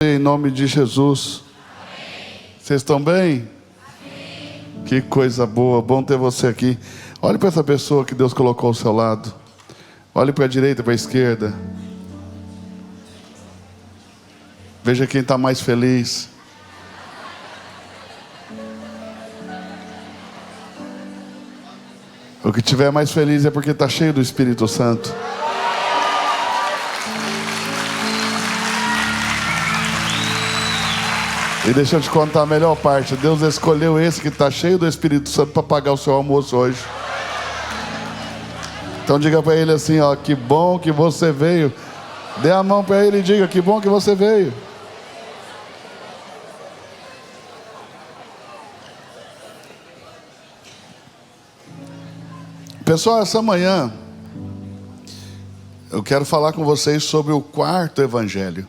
Em nome de Jesus. Amém. Vocês estão bem? Amém. Que coisa boa, bom ter você aqui. Olhe para essa pessoa que Deus colocou ao seu lado. Olhe para a direita, para a esquerda. Veja quem está mais feliz. O que estiver mais feliz é porque está cheio do Espírito Santo. E deixa eu te contar a melhor parte. Deus escolheu esse que está cheio do Espírito Santo para pagar o seu almoço hoje. Então diga para ele assim, ó, que bom que você veio. Dê a mão para ele e diga, que bom que você veio. Pessoal, essa manhã eu quero falar com vocês sobre o quarto evangelho.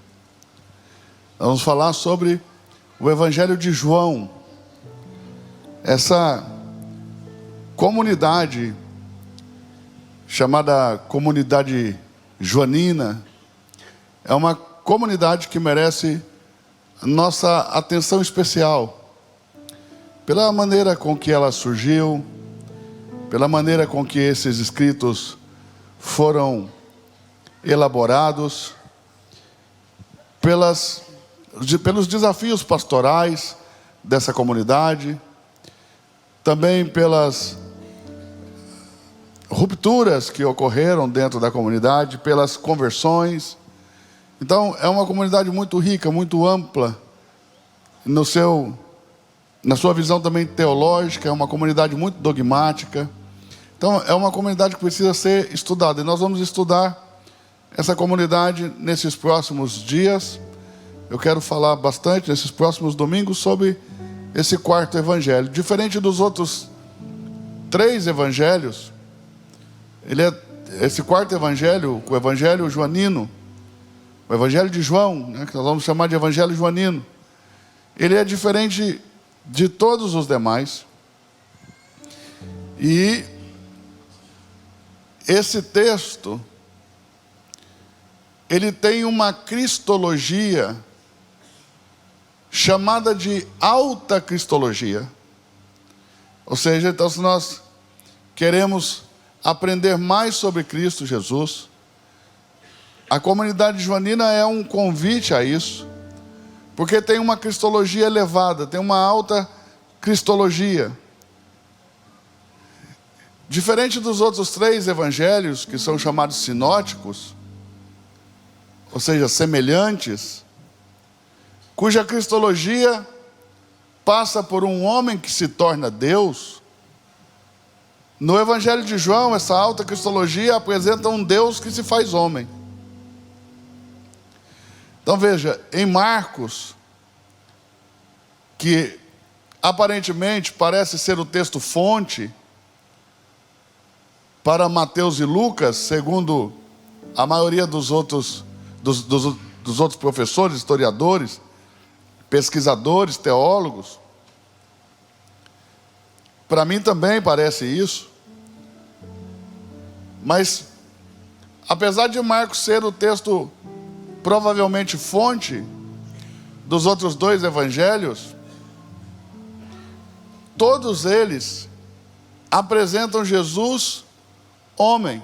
Vamos falar sobre o Evangelho de João. Essa comunidade chamada comunidade joanina é uma comunidade que merece nossa atenção especial pela maneira com que ela surgiu, pela maneira com que esses escritos foram elaborados, pelos desafios pastorais dessa comunidade, também pelas rupturas que ocorreram dentro da comunidade, pelas conversões. Então, é uma comunidade muito rica, muito ampla, na sua visão também teológica, é uma comunidade muito dogmática. Então, é uma comunidade que precisa ser estudada, e nós vamos estudar essa comunidade nesses próximos dias. Eu quero falar bastante nesses próximos domingos sobre esse quarto evangelho. Diferente dos outros 3 evangelhos, esse quarto evangelho, o evangelho joanino, o evangelho de João, né, que nós vamos chamar de evangelho joanino, ele é diferente de todos os demais. E esse texto, ele tem uma cristologia chamada de alta cristologia. Ou seja, então, se nós queremos aprender mais sobre Cristo Jesus, a comunidade joanina é um convite a isso, porque tem uma cristologia elevada, tem uma alta cristologia. Diferente dos outros 3 evangelhos, que são chamados sinóticos, ou seja, semelhantes, cuja cristologia passa por um homem que se torna Deus. No Evangelho de João, essa alta cristologia apresenta um Deus que se faz homem. Então veja, em Marcos, que aparentemente parece ser o texto fonte para Mateus e Lucas, segundo a maioria dos outros professores, historiadores, pesquisadores, teólogos. Para mim também parece isso. Mas, apesar de Marcos ser o texto provavelmente fonte dos outros 2 evangelhos, todos eles apresentam Jesus homem.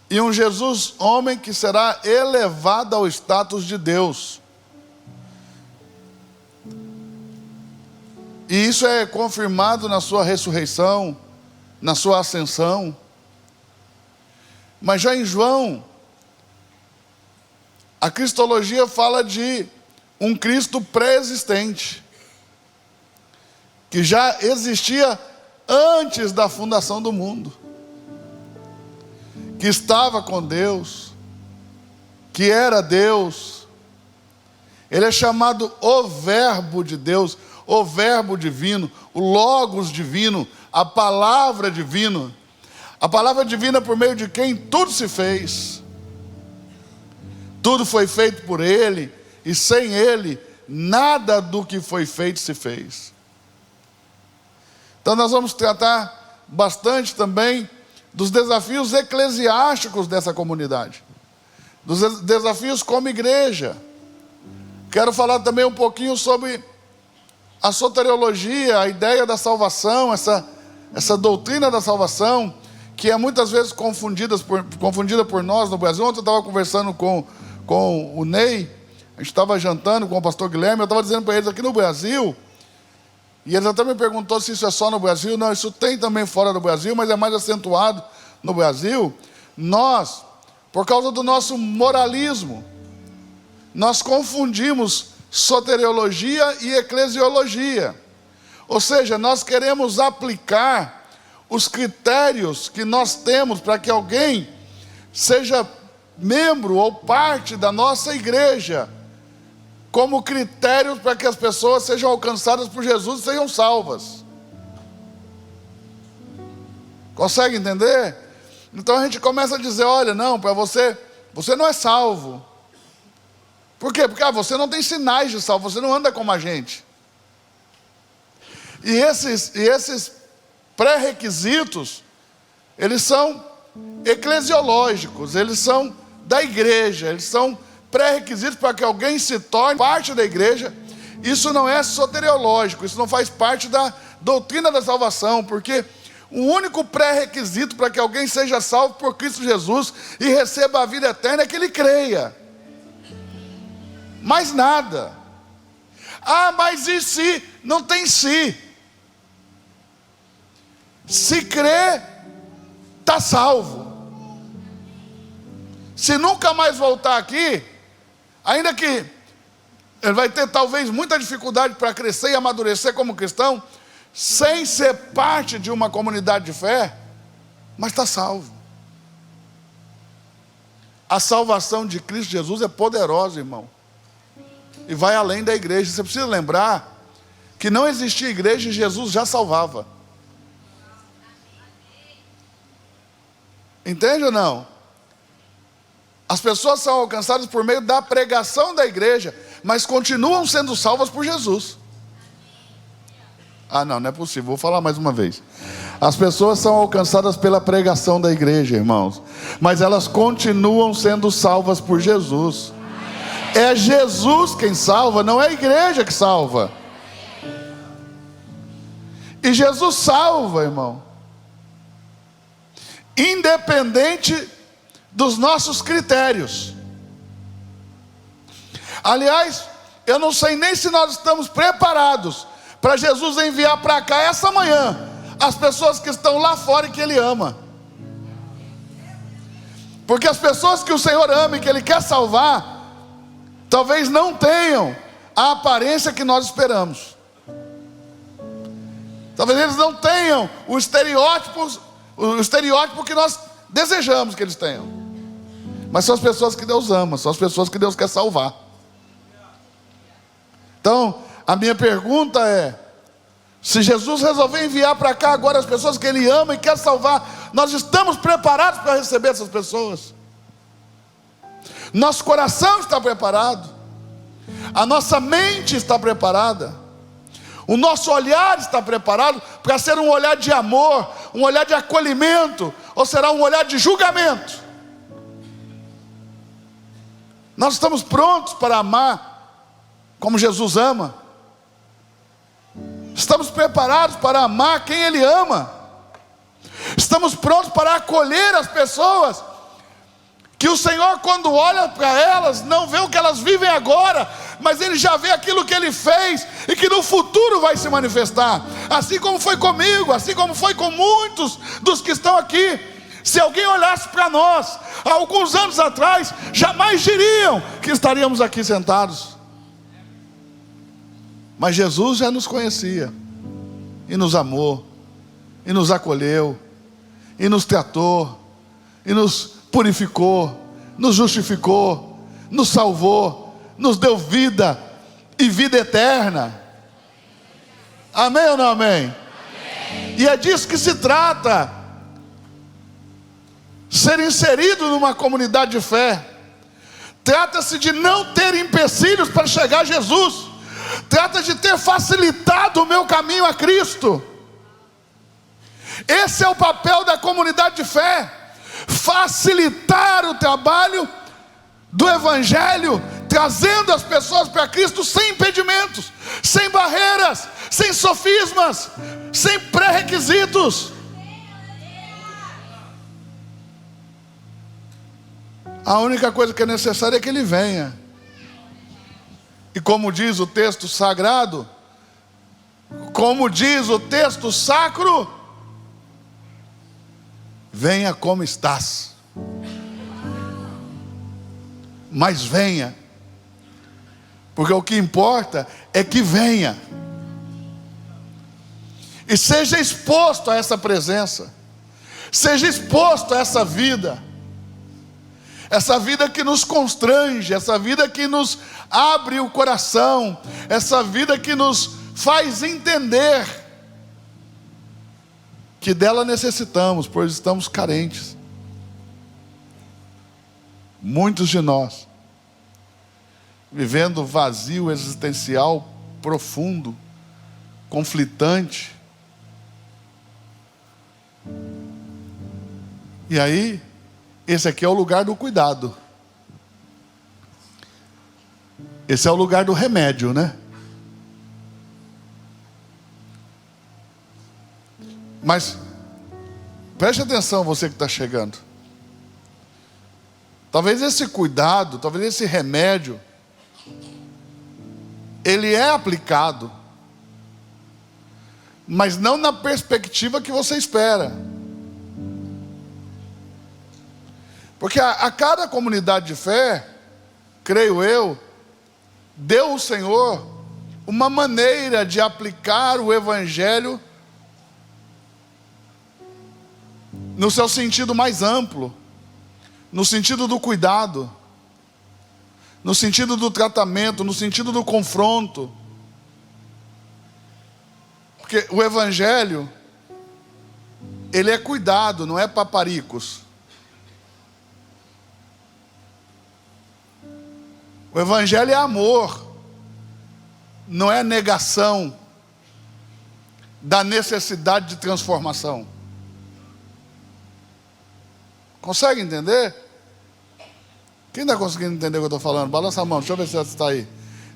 E um Jesus homem que será elevado ao status de Deus. E isso é confirmado na sua ressurreição, na sua ascensão. Mas já em João, a cristologia fala de um Cristo pré-existente, que já existia antes da fundação do mundo, que estava com Deus, que era Deus. Ele é chamado o Verbo de Deus, o Verbo divino, o Logos divino, a Palavra divina. A Palavra divina por meio de quem tudo se fez. Tudo foi feito por Ele, e sem Ele, nada do que foi feito se fez. Então nós vamos tratar bastante também dos desafios eclesiásticos dessa comunidade. dos desafios como igreja. Quero falar também um pouquinho sobre a soteriologia, a ideia da salvação, essa doutrina da salvação, que é muitas vezes confundida por nós no Brasil. Ontem eu estava conversando com o Ney, a gente estava jantando com o pastor Guilherme, eu estava dizendo para eles aqui no Brasil, e eles até me perguntou se isso é só no Brasil. Não, isso tem também fora do Brasil, mas é mais acentuado no Brasil. Nós, por causa do nosso moralismo, nós confundimos soteriologia e eclesiologia. Ou seja, nós queremos aplicar os critérios que nós temos para que alguém seja membro ou parte da nossa igreja, como critérios para que as pessoas sejam alcançadas por Jesus e sejam salvas. Consegue entender? Então a gente começa a dizer, olha, não, para você não é salvo. Por quê? Porque você não tem sinais de salvo, você não anda como a gente. E esses pré-requisitos, eles são eclesiológicos, eles são da igreja, eles são pré-requisitos para que alguém se torne parte da igreja. Isso não é soteriológico, isso não faz parte da doutrina da salvação, porque o único pré-requisito para que alguém seja salvo por Cristo Jesus e receba a vida eterna é que ele creia. Mais nada. Ah, mas e se? Não tem se. Se crê, está salvo. Se nunca mais voltar aqui, ainda que ele vai ter talvez muita dificuldade para crescer e amadurecer como cristão, sem ser parte de uma comunidade de fé, mas está salvo. A salvação de Cristo Jesus é poderosa, irmão, e vai além da igreja. Você precisa lembrar que não existia igreja e Jesus já salvava. Entende ou não? As pessoas são alcançadas por meio da pregação da igreja, mas continuam sendo salvas por Jesus. Ah, não é possível, vou falar mais uma vez. As pessoas são alcançadas pela pregação da igreja, irmãos, mas elas continuam sendo salvas por Jesus. É Jesus quem salva, não é a igreja que salva. E Jesus salva, irmão, independente dos nossos critérios. Aliás, eu não sei nem se nós estamos preparados para Jesus enviar para cá essa manhã as pessoas que estão lá fora e que Ele ama. Porque as pessoas que o Senhor ama e que Ele quer salvar, talvez não tenham a aparência que nós esperamos. Talvez eles não tenham o estereótipo que nós desejamos que eles tenham. Mas são as pessoas que Deus ama, são as pessoas que Deus quer salvar. Então, a minha pergunta é: se Jesus resolver enviar para cá agora as pessoas que Ele ama e quer salvar, nós estamos preparados para receber essas pessoas? Nosso coração está preparado? A nossa mente está preparada? O nosso olhar está preparado para ser um olhar de amor, um olhar de acolhimento, ou será um olhar de julgamento? Nós estamos prontos para amar como Jesus ama? Estamos preparados para amar quem Ele ama? Estamos prontos para acolher as pessoas que o Senhor, quando olha para elas, não vê o que elas vivem agora, mas Ele já vê aquilo que Ele fez e que no futuro vai se manifestar, assim como foi comigo, assim como foi com muitos dos que estão aqui. Se alguém olhasse para nós há alguns anos atrás, jamais diriam que estaríamos aqui sentados. Mas Jesus já nos conhecia, e nos amou, e nos acolheu, e nos tratou, e nos purificou, nos justificou, nos salvou, nos deu vida e vida eterna. Amém ou não amém? Amém. E é disso que se trata. Ser inserido numa comunidade de fé trata-se de não ter empecilhos para chegar a Jesus. Trata de ter facilitado o meu caminho a Cristo. Esse é o papel da comunidade de fé: facilitar o trabalho do Evangelho, trazendo as pessoas para Cristo sem impedimentos, sem barreiras, sem sofismas, sem pré-requisitos. A única coisa que é necessária é que Ele venha. E como diz o texto sagrado, como diz o texto sacro, venha como estás. Mas venha, porque o que importa é que venha, e seja exposto a essa presença, seja exposto a essa vida que nos constrange, essa vida que nos abre o coração, essa vida que nos faz entender que dela necessitamos, pois estamos carentes. Muitos de nós, vivendo vazio existencial profundo, conflitante. E aí, esse aqui é o lugar do cuidado. Esse é o lugar do remédio, né? Mas, preste atenção, você que está chegando. Talvez esse cuidado, talvez esse remédio, ele é aplicado, mas não na perspectiva que você espera. Porque a cada comunidade de fé, creio eu, deu o Senhor uma maneira de aplicar o Evangelho no seu sentido mais amplo, no sentido do cuidado, no sentido do tratamento, no sentido do confronto. Porque o Evangelho, ele é cuidado, não é paparicos. O Evangelho é amor, não é negação da necessidade de transformação. Consegue entender? Quem está conseguindo entender o que eu estou falando? Balança a mão, deixa eu ver se você está aí.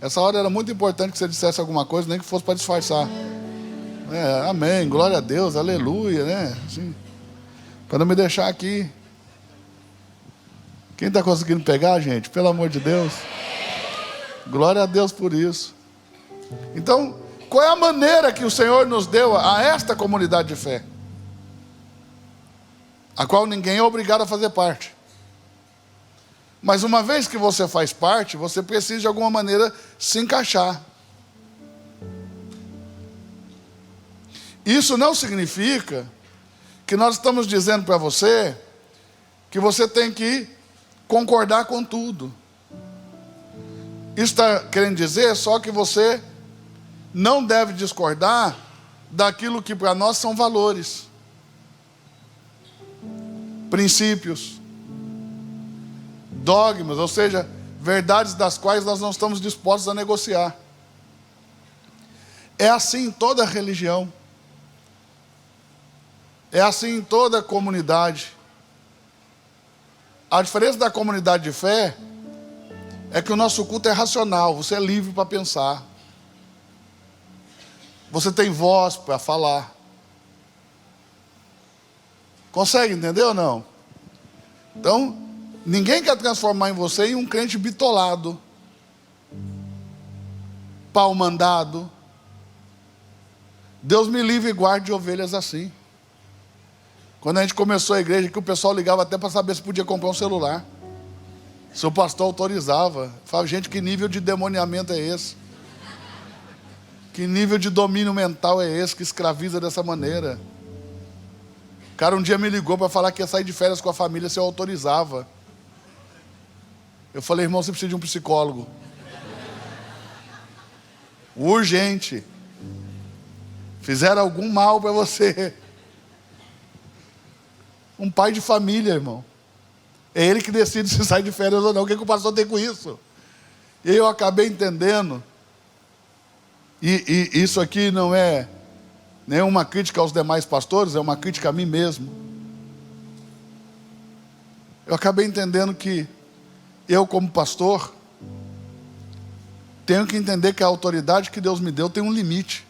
Essa hora era muito importante que você dissesse alguma coisa, nem que fosse para disfarçar. Amém, glória a Deus, aleluia, né? Assim, para não me deixar aqui. Quem está conseguindo pegar, gente? Pelo amor de Deus. Glória a Deus por isso. Então, qual é a maneira que o Senhor nos deu a esta comunidade de fé? A qual ninguém é obrigado a fazer parte. Mas uma vez que você faz parte, você precisa de alguma maneira se encaixar. Isso não significa que nós estamos dizendo para você que você tem que concordar com tudo. Isso está querendo dizer só que você não deve discordar daquilo que para nós são valores, princípios, dogmas, ou seja, verdades das quais nós não estamos dispostos a negociar. É assim em toda religião, é assim em toda comunidade. A diferença da comunidade de fé é que o nosso culto é racional, você é livre para pensar, você tem voz para falar. Consegue entender ou não? Então, ninguém quer transformar em você em um crente bitolado, pau mandado. Deus me livre e guarde de ovelhas assim. Quando a gente começou a igreja, que o pessoal ligava até para saber se podia comprar um celular, se o pastor autorizava. Falava, gente, que nível de demoniamento é esse? Que nível de domínio mental é esse que escraviza dessa maneira? O cara um dia me ligou para falar que ia sair de férias com a família se eu autorizava. Eu falei, irmão, você precisa de um psicólogo. Urgente. Fizeram algum mal para você. Um pai de família, irmão. É ele que decide se sai de férias ou não. O que o pastor tem com isso? E eu acabei entendendo. E isso aqui não é nenhuma crítica aos demais pastores, é uma crítica a mim mesmo. Eu acabei entendendo que eu como pastor, tenho que entender que a autoridade que Deus me deu tem um limite.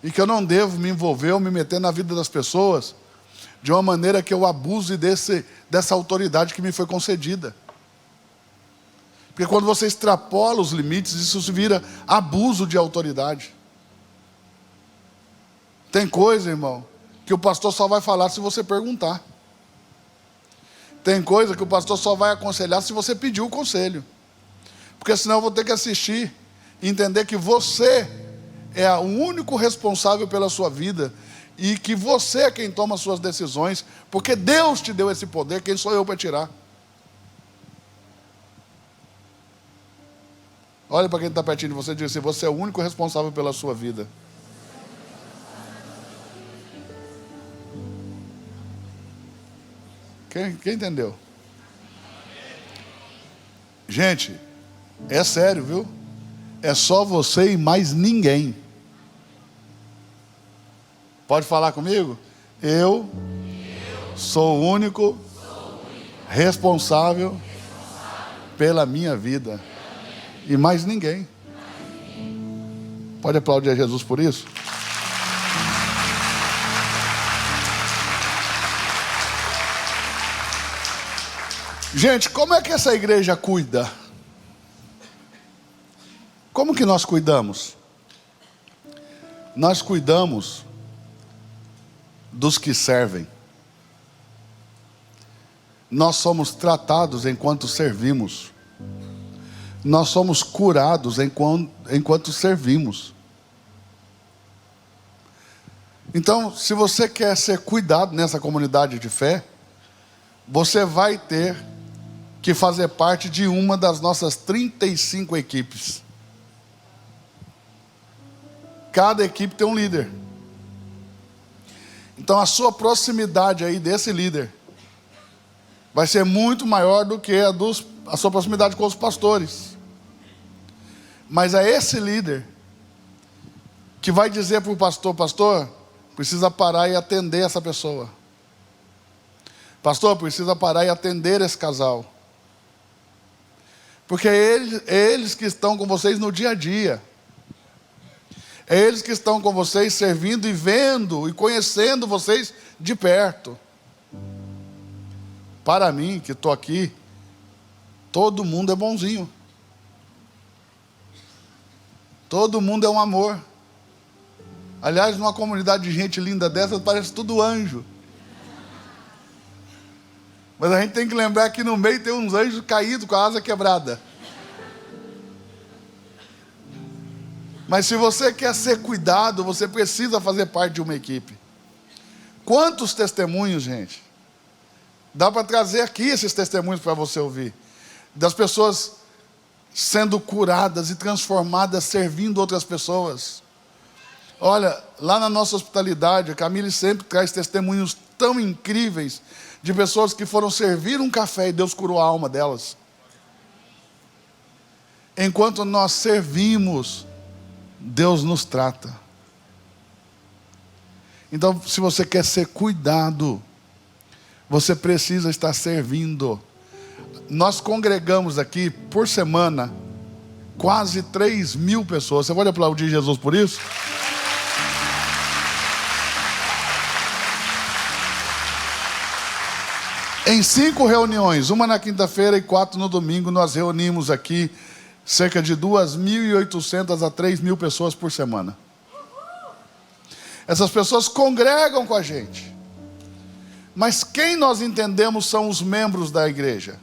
E que eu não devo me envolver ou me meter na vida das pessoas de uma maneira que eu abuse dessa autoridade que me foi concedida. Porque quando você extrapola os limites, isso se vira abuso de autoridade. Tem coisa, irmão, que o pastor só vai falar se você perguntar. Tem coisa que o pastor só vai aconselhar se você pedir o conselho. Porque senão eu vou ter que assistir e entender que você é o único responsável pela sua vida e que você é quem toma as suas decisões, porque Deus te deu esse poder, quem sou eu para tirar? Olha para quem está pertinho de você e diz assim: você é o único responsável pela sua vida. Quem entendeu? Gente, é sério, viu? É só você e mais ninguém. Pode falar comigo? Eu sou o único responsável pela minha vida. E mais ninguém. Pode aplaudir a Jesus por isso? Gente, como é que essa igreja cuida? Como que nós cuidamos? Nós cuidamos dos que servem. Nós somos tratados enquanto servimos. Nós somos curados enquanto servimos. Então, se você quer ser cuidado nessa comunidade de fé, você vai ter que fazer parte de uma das nossas 35 equipes. Cada equipe tem um líder. Então a sua proximidade aí desse líder vai ser muito maior do que a sua proximidade com os pastores. Mas é esse líder que vai dizer para o pastor: pastor, precisa parar e atender essa pessoa. Pastor, precisa parar e atender esse casal. Porque é eles que estão com vocês no dia a dia. É eles que estão com vocês servindo e vendo e conhecendo vocês de perto. Para mim, que estou aqui, todo mundo é bonzinho. Todo mundo é um amor. Aliás, numa comunidade de gente linda dessa, parece tudo anjo. Mas a gente tem que lembrar que no meio tem uns anjos caídos com a asa quebrada. Mas se você quer ser cuidado, você precisa fazer parte de uma equipe. Quantos testemunhos, gente? Dá para trazer aqui esses testemunhos para você ouvir. Das pessoas sendo curadas e transformadas, servindo outras pessoas. Olha, lá na nossa hospitalidade, a Camille sempre traz testemunhos tão incríveis de pessoas que foram servir um café e Deus curou a alma delas. Enquanto nós servimos, Deus nos trata. Então, se você quer ser cuidado, você precisa estar servindo. Nós congregamos aqui, por semana, quase 3.000 pessoas. Você pode aplaudir Jesus por isso? Em 5 reuniões, uma na quinta-feira e 4 no domingo, nós reunimos aqui cerca de 2.800 a 3.000 pessoas por semana. Essas pessoas congregam com a gente. Mas quem nós entendemos são os membros da igreja?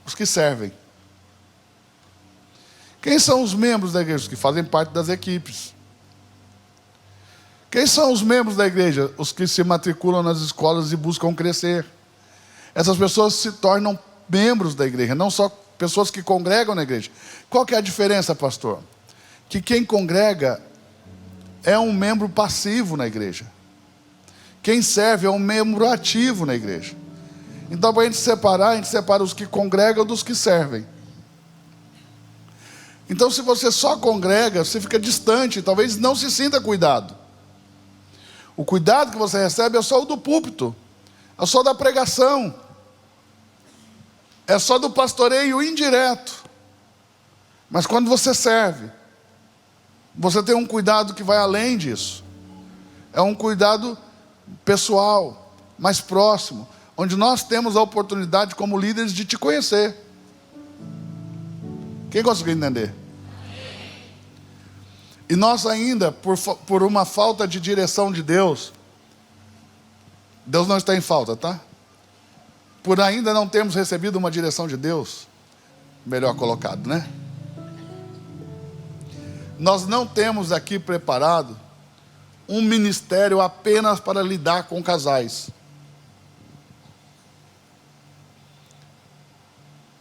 Os que servem. Quem são os membros da igreja? Os que fazem parte das equipes. Quem são os membros da igreja? Os que se matriculam nas escolas e buscam crescer. Essas pessoas se tornam membros da igreja, não só pessoas que congregam na igreja. Qual que é a diferença, pastor? Que quem congrega é um membro passivo na igreja. Quem serve é um membro ativo na igreja. Então, para a gente separa os que congregam dos que servem. Então, se você só congrega, você fica distante, talvez não se sinta cuidado. O cuidado que você recebe é só o do púlpito, é só da pregação. é só do pastoreio indireto. Mas quando você serve, você tem um cuidado que vai além disso. É um cuidado pessoal, mais próximo, onde nós temos a oportunidade como líderes de te conhecer. Quem conseguiu entender? E nós ainda, por uma falta de direção de Deus, Deus não está em falta, tá? Por ainda não termos recebido uma direção de Deus, melhor colocado, né? Nós não temos aqui preparado um ministério apenas para lidar com casais.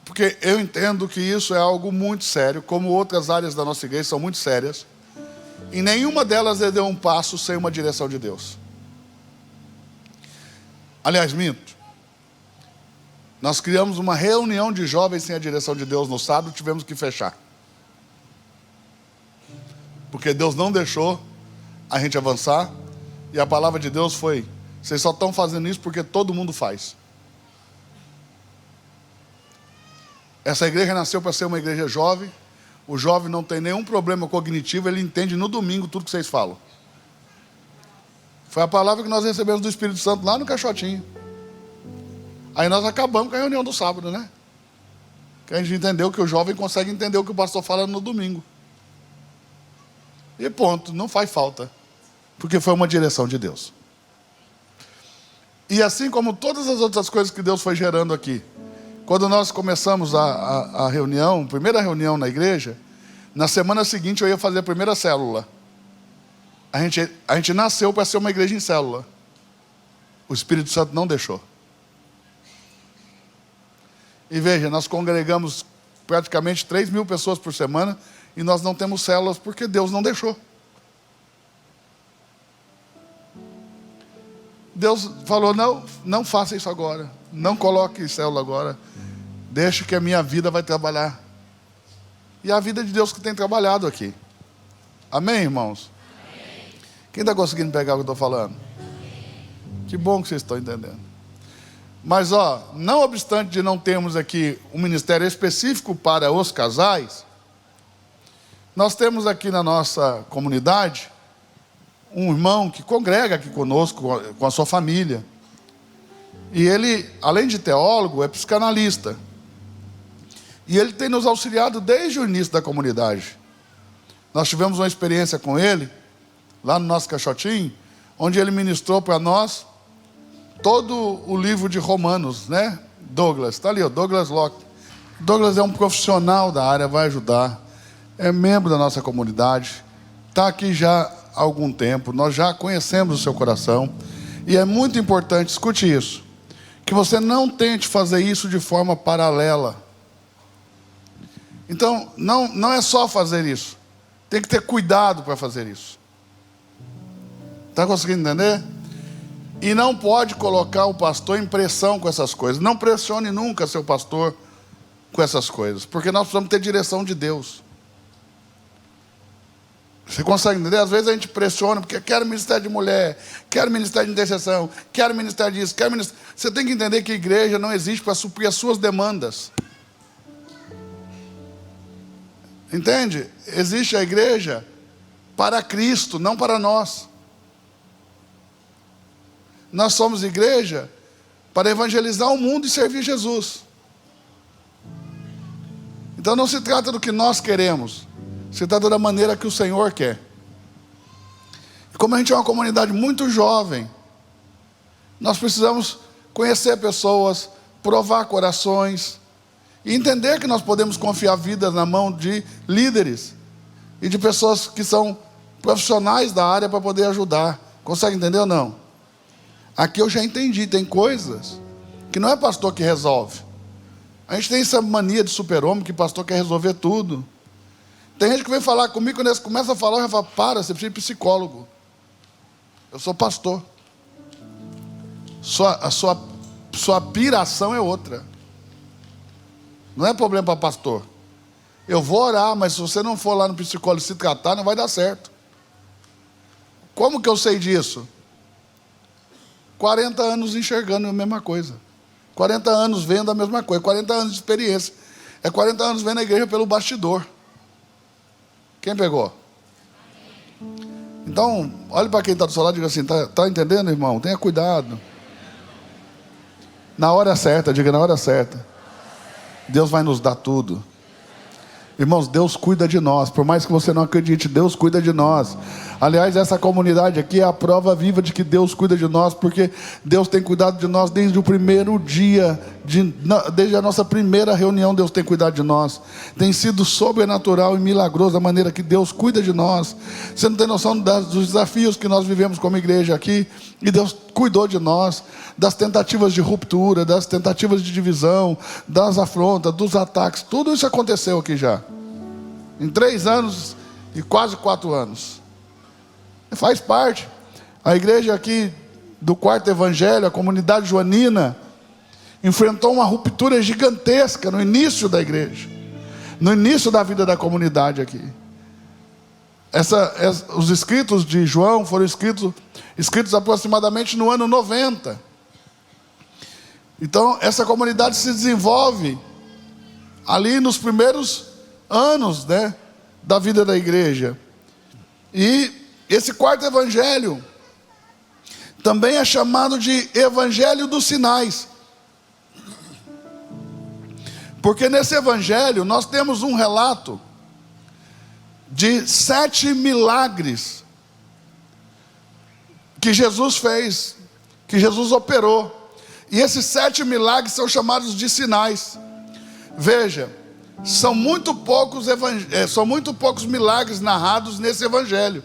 Porque eu entendo que isso é algo muito sério, como outras áreas da nossa igreja são muito sérias. E nenhuma delas deu um passo sem uma direção de Deus. Aliás, minto. Nós criamos uma reunião de jovens sem a direção de Deus no sábado, tivemos que fechar. Porque Deus não deixou a gente avançar. E a palavra de Deus foi: vocês só estão fazendo isso porque todo mundo faz. Essa igreja nasceu para ser uma igreja jovem. O jovem não tem nenhum problema cognitivo, ele entende no domingo tudo que vocês falam. Foi a palavra que nós recebemos do Espírito Santo lá no Caixotinho. Aí nós acabamos com a reunião do sábado, né? Que a gente entendeu que o jovem consegue entender o que o pastor fala no domingo. E ponto, não faz falta. Porque foi uma direção de Deus. E assim como todas as outras coisas que Deus foi gerando aqui, quando nós começamos a reunião, primeira reunião na igreja, na semana seguinte eu ia fazer a primeira célula. A gente nasceu para ser uma igreja em célula. O Espírito Santo não deixou. E veja, nós congregamos praticamente 3.000 pessoas por semana e nós não temos células porque Deus não deixou. Deus falou: não faça isso agora. Não coloque célula agora. Deixe que a minha vida vai trabalhar. E a vida de Deus que tem trabalhado aqui. Amém, irmãos? Amém. Quem está conseguindo pegar o que eu estou falando? Amém. Que bom que vocês estão entendendo. Mas não obstante de não termos aqui um ministério específico para os casais, nós temos aqui na nossa comunidade um irmão que congrega aqui conosco, com a sua família. E ele, além de teólogo, é psicanalista. E ele tem nos auxiliado desde o início da comunidade. Nós tivemos uma experiência com ele, lá no nosso Caixotinho, onde ele ministrou para nós todo o livro de Romanos, né? Douglas, está ali, Douglas Locke. Douglas é um profissional da área, vai ajudar. É membro da nossa comunidade. Está aqui já há algum tempo. Nós já conhecemos o seu coração. E é muito importante, escute isso, que você não tente fazer isso de forma paralela. Então, não é só fazer isso. Tem que ter cuidado para fazer isso. Está conseguindo entender? E não pode colocar o pastor em pressão com essas coisas. Não pressione nunca seu pastor com essas coisas. Porque nós precisamos ter direção de Deus. Você consegue entender? Às vezes a gente pressiona porque quero ministério de mulher, quero ministério de intercessão, quero ministério disso, quero ministério... Você tem que entender que a igreja não existe para suprir as suas demandas. Entende? Existe a igreja para Cristo, não para nós. Nós somos igreja para evangelizar o mundo e servir Jesus. Então não se trata do que nós queremos, se trata da maneira que o Senhor quer. E como a gente é uma comunidade muito jovem, nós precisamos conhecer pessoas, provar corações, e entender que nós podemos confiar vidas na mão de líderes e de pessoas que são profissionais da área para poder ajudar. Consegue entender ou não? Aqui eu já entendi, tem coisas que não é pastor que resolve. A gente tem essa mania de super-homem que pastor quer resolver tudo. Tem gente que vem falar comigo, quando eles começam a falar, eu já falo: para, você precisa de psicólogo. Eu sou pastor. A sua piração é outra. Não é problema para pastor. Eu vou orar, mas se você não for lá no psicólogo se tratar, não vai dar certo. Como que eu sei disso? 40 anos enxergando a mesma coisa. 40 anos vendo a mesma coisa, 40 anos de experiência. É 40 anos vendo a igreja pelo bastidor. Quem pegou? Então, olhe para quem está do seu lado e diga assim, tá entendendo, irmão? Tenha cuidado. Na hora certa, diga na hora certa. Deus vai nos dar tudo. Irmãos, Deus cuida de nós. Por mais que você não acredite, Deus cuida de nós. Aliás, essa comunidade aqui é a prova viva de que Deus cuida de nós, porque Deus tem cuidado de nós desde o primeiro dia, desde a nossa primeira reunião. Deus tem cuidado de nós. Tem sido sobrenatural e milagroso a maneira que Deus cuida de nós. Você não tem noção dos desafios que nós vivemos como igreja aqui, e Deus cuidou de nós, das tentativas de ruptura, das tentativas de divisão, das afrontas, dos ataques. Tudo isso aconteceu aqui já, em 3 anos e quase 4 anos. Faz parte. A igreja aqui do Quarto Evangelho, a comunidade joanina, enfrentou uma ruptura gigantesca no início da igreja, no início da vida da comunidade aqui. Os escritos de João foram escritos aproximadamente no ano 90. Então essa comunidade se desenvolve ali nos primeiros anos, né, da vida da igreja. E esse quarto evangelho também é chamado de evangelho dos sinais, porque nesse evangelho nós temos um relato de 7 milagres que Jesus fez, que Jesus operou. E esses 7 milagres são chamados de sinais. Veja, são muito poucos milagres narrados nesse evangelho.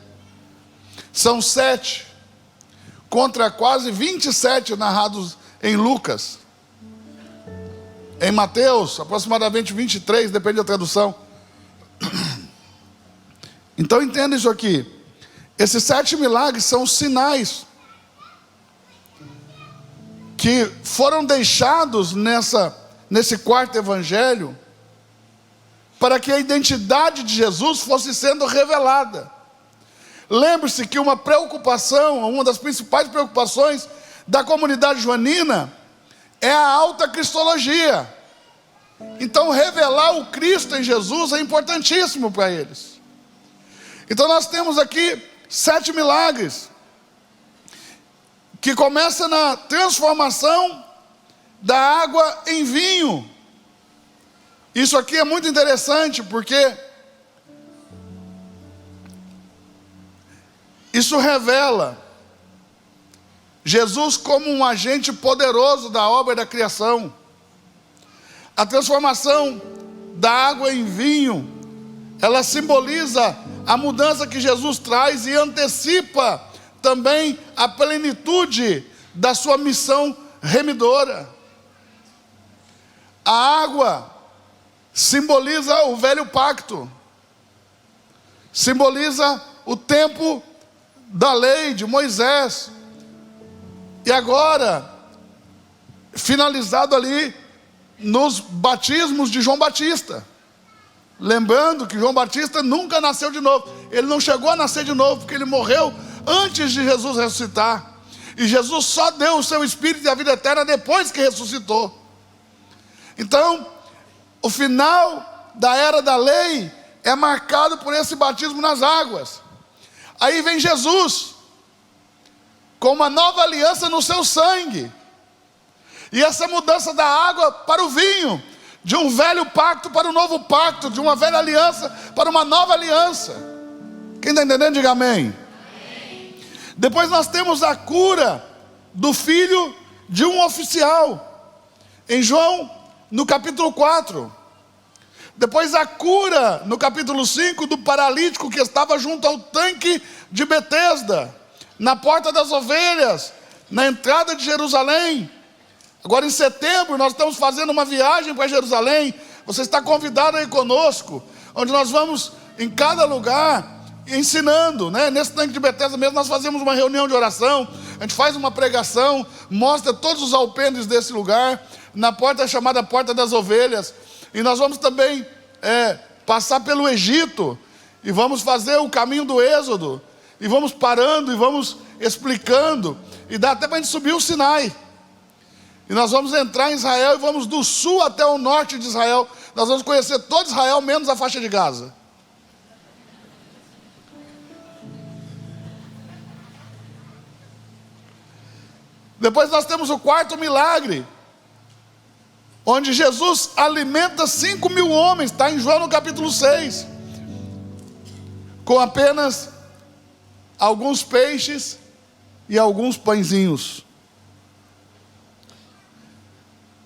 São 7 contra quase 27 narrados em Lucas. Em Mateus, aproximadamente 23, depende da tradução. Então entenda isso aqui. Esses 7 milagres são sinais que foram deixados nesse quarto evangelho, para que a identidade de Jesus fosse sendo revelada. Lembre-se que uma das principais preocupações da comunidade joanina é a alta cristologia. Então revelar o Cristo em Jesus é importantíssimo para eles. Então nós temos aqui 7 milagres, que começa na transformação da água em vinho. Isso aqui é muito interessante, porque isso revela Jesus como um agente poderoso da obra da criação. A transformação da água em vinho, ela simboliza a mudança que Jesus traz e antecipa também a plenitude da sua missão remidora. A água simboliza o velho pacto, simboliza o tempo da lei de Moisés, e agora finalizado ali nos batismos de João Batista. Lembrando que João Batista nunca nasceu de novo. Ele não chegou a nascer de novo, porque ele morreu antes de Jesus ressuscitar. E Jesus só deu o seu Espírito e a vida eterna depois que ressuscitou. Então, o final da era da lei é marcado por esse batismo nas águas. Aí vem Jesus, com uma nova aliança no seu sangue. E essa mudança da água para o vinho, de um velho pacto para um novo pacto, de uma velha aliança para uma nova aliança. Quem está entendendo, diga amém. Depois nós temos a cura do filho de um oficial, em João, no capítulo 4. Depois a cura, no capítulo 5, do paralítico que estava junto ao tanque de Betesda, na porta das ovelhas, na entrada de Jerusalém. Agora em setembro nós estamos fazendo uma viagem para Jerusalém. Você está convidado a ir conosco, onde nós vamos em cada lugar ensinando, né? Nesse tanque de Betesda mesmo nós fazemos uma reunião de oração, a gente faz uma pregação, mostra todos os alpendres desse lugar, na porta chamada Porta das Ovelhas. E nós vamos também passar pelo Egito, e vamos fazer o caminho do Êxodo, e vamos parando, e vamos explicando, e dá até para a gente subir o Sinai. E nós vamos entrar em Israel e vamos do sul até o norte de Israel. Nós vamos conhecer todo Israel, menos a faixa de Gaza. Depois nós temos o quarto milagre, onde Jesus alimenta 5.000 homens, está em João no capítulo 6, com apenas alguns peixes e alguns pãezinhos.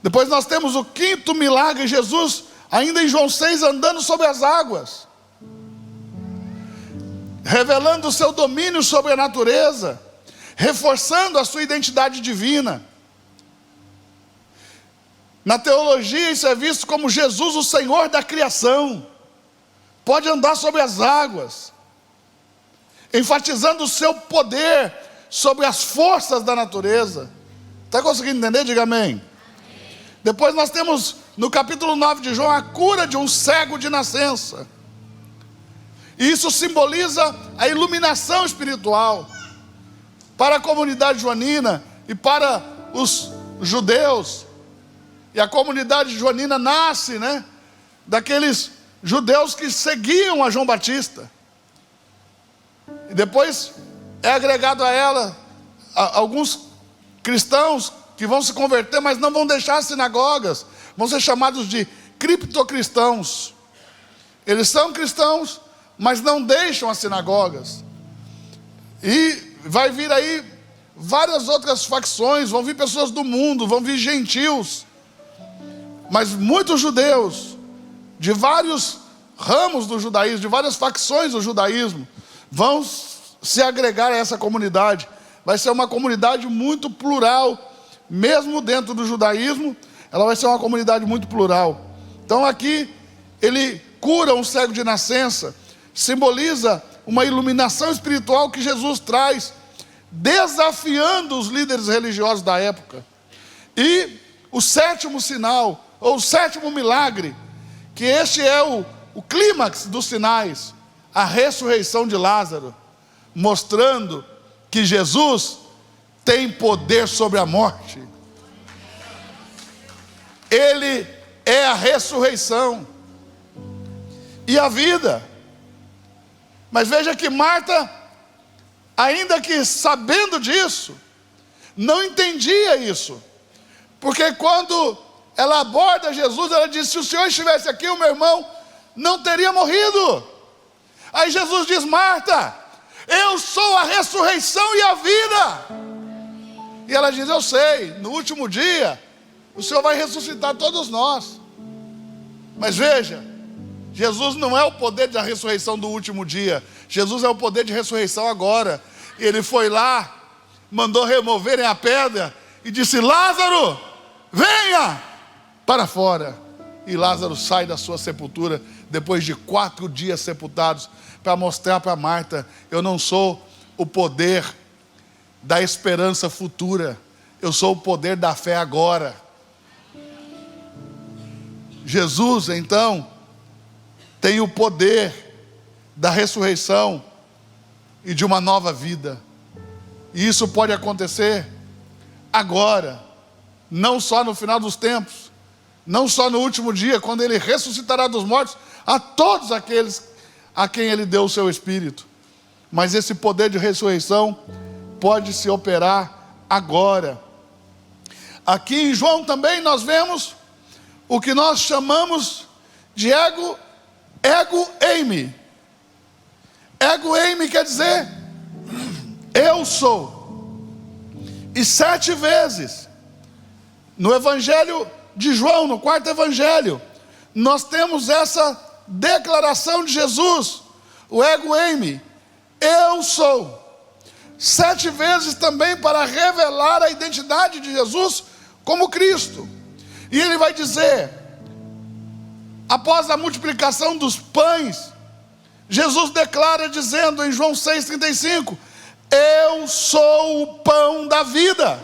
Depois nós temos o quinto milagre, Jesus, ainda em João 6, andando sobre as águas, revelando o seu domínio sobre a natureza, reforçando a sua identidade divina. Na teologia isso é visto como Jesus, o Senhor da criação, pode andar sobre as águas, enfatizando o seu poder sobre as forças da natureza. Está conseguindo entender? Diga amém. Depois nós temos no capítulo 9 de João a cura de um cego de nascença. E isso simboliza a iluminação espiritual para a comunidade joanina e para os judeus. E a comunidade joanina nasce, daqueles judeus que seguiam a João Batista. E depois é agregado a ela alguns cristãos que vão se converter, mas não vão deixar as sinagogas, vão ser chamados de criptocristãos. Eles são cristãos, mas não deixam as sinagogas. E vai vir aí várias outras facções, vão vir pessoas do mundo, vão vir gentios, mas muitos judeus, de vários ramos do judaísmo, de várias facções do judaísmo, vão se agregar a essa comunidade. Vai ser uma comunidade muito plural, mesmo dentro do judaísmo, ela vai ser uma comunidade muito plural. Então aqui, ele cura um cego de nascença, simboliza uma iluminação espiritual que Jesus traz, desafiando os líderes religiosos da época. E o sétimo sinal, ou o sétimo milagre, que este é o clímax dos sinais, a ressurreição de Lázaro, mostrando que Jesus tem poder sobre a morte. Ele é a ressurreição e a vida. Mas veja que Marta, ainda que sabendo disso, não entendia isso. Porque quando ela aborda Jesus, ela diz: se o Senhor estivesse aqui, o meu irmão não teria morrido. Aí Jesus diz: Marta, eu sou a ressurreição e a vida. E ela diz: eu sei, no último dia o Senhor vai ressuscitar todos nós. Mas veja, Jesus não é o poder da ressurreição do último dia. Jesus é o poder de ressurreição agora. Ele foi lá, mandou removerem a pedra e disse: Lázaro, venha para fora. E Lázaro sai da sua sepultura depois de 4 dias sepultados, para mostrar para Marta: eu não sou o poder da esperança futura, eu sou o poder da fé agora. Jesus, então, tem o poder da ressurreição e de uma nova vida. E isso pode acontecer agora, não só no final dos tempos, não só no último dia, quando Ele ressuscitará dos mortos a todos aqueles a quem Ele deu o seu Espírito. Mas esse poder de ressurreição pode se operar agora. Aqui em João também nós vemos o que nós chamamos de ego eimi. Ego eimi quer dizer eu sou. E 7 vezes no Evangelho de João, no 4º Evangelho, nós temos essa declaração de Jesus, o ego eimi, eu sou. 7 vezes também para revelar a identidade de Jesus como Cristo. E ele vai dizer, após a multiplicação dos pães, Jesus declara dizendo em João 6,35, eu sou o pão da vida.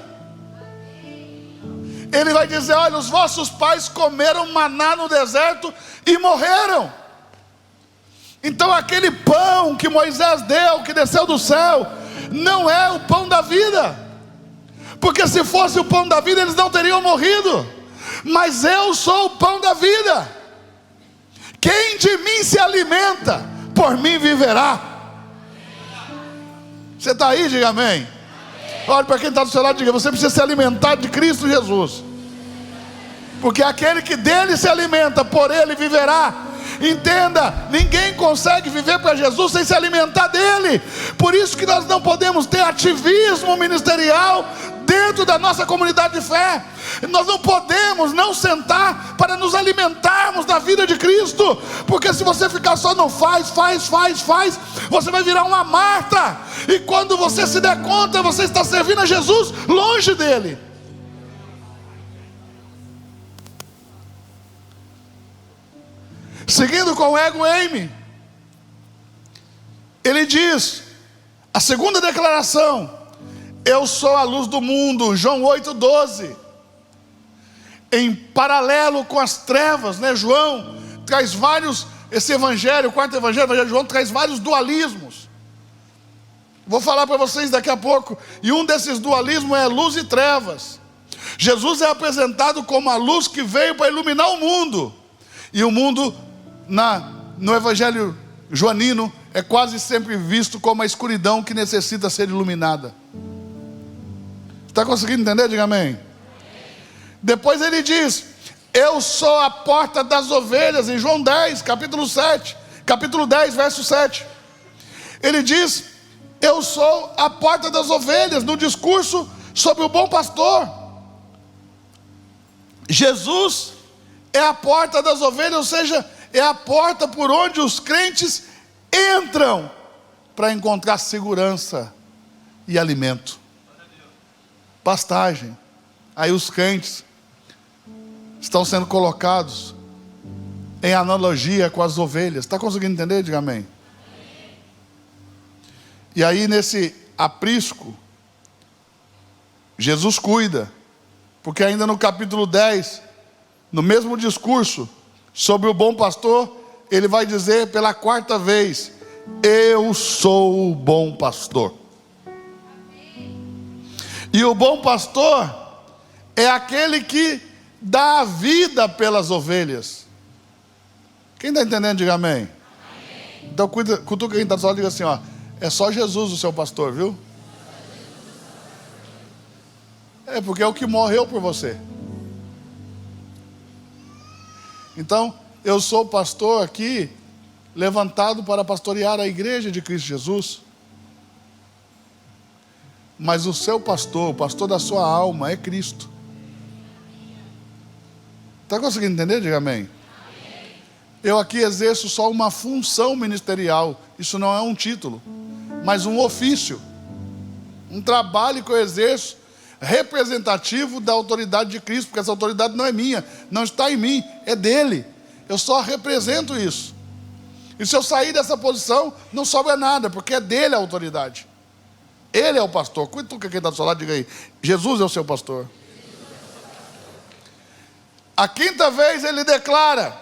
Ele vai dizer: olha, os vossos pais comeram maná no deserto e morreram. Então aquele pão que Moisés deu, que desceu do céu, não é o pão da vida. porque se fosse o pão da vida, eles não teriam morrido. Mas eu sou o pão da vida. Quem de mim se alimenta, por mim viverá. Você está aí? Diga amém. Olha para quem está do seu lado e diga: você precisa se alimentar de Cristo Jesus, porque aquele que dele se alimenta, por ele viverá. Entenda, ninguém consegue viver para Jesus sem se alimentar dele. Por isso que nós não podemos ter ativismo ministerial dentro da nossa comunidade de fé. Nós não podemos não sentar para nos alimentarmos da vida de Cristo, porque se você ficar só no faz, você vai virar uma Marta, e quando você se der conta, você está servindo a Jesus longe dele. Seguindo com o ego Amy, ele diz, a segunda declaração: eu sou a luz do mundo, João 8,12. Em paralelo com as trevas, né? João traz vários, esse evangelho, o quarto evangelho, o evangelho de João, traz vários dualismos. Vou falar para vocês daqui a pouco. E um desses dualismos é luz e trevas. Jesus é apresentado como a luz que veio para iluminar o mundo, e o mundo no evangelho joanino é quase sempre visto como a escuridão que necessita ser iluminada. Está conseguindo entender? Diga amém. Depois ele diz: eu sou a porta das ovelhas, em João 10, capítulo 10, verso 7. Ele diz: eu sou a porta das ovelhas, no discurso sobre o bom pastor. Jesus é a porta das ovelhas, ou seja, é a porta por onde os crentes entram para encontrar segurança e alimento, pastagem. Aí os crentes estão sendo colocados em analogia com as ovelhas. Está conseguindo entender? Diga amém. E aí nesse aprisco, Jesus cuida, porque ainda no capítulo 10, no mesmo discurso sobre o bom pastor, ele vai dizer pela quarta vez: eu sou o bom pastor. E o bom pastor é aquele que dá a vida pelas ovelhas. Quem está entendendo, diga amém. Então cutuca quem está só, diga assim, ó: é só Jesus o seu pastor, viu? É porque é o que morreu por você. Então, eu sou pastor aqui, levantado para pastorear a igreja de Cristo Jesus. Mas o seu pastor, o pastor da sua alma, é Cristo. Está conseguindo entender? Diga amém. Eu aqui exerço só uma função ministerial. Isso não é um título, mas um ofício, um trabalho que eu exerço, representativo da autoridade de Cristo, porque essa autoridade não é minha, não está em mim, é dele. Eu só represento isso. E se eu sair dessa posição, não sobra nada, porque é dele a autoridade. Ele é o pastor. Cuida quem está do seu lado, diga aí: Jesus é o seu pastor. A quinta vez ele declara: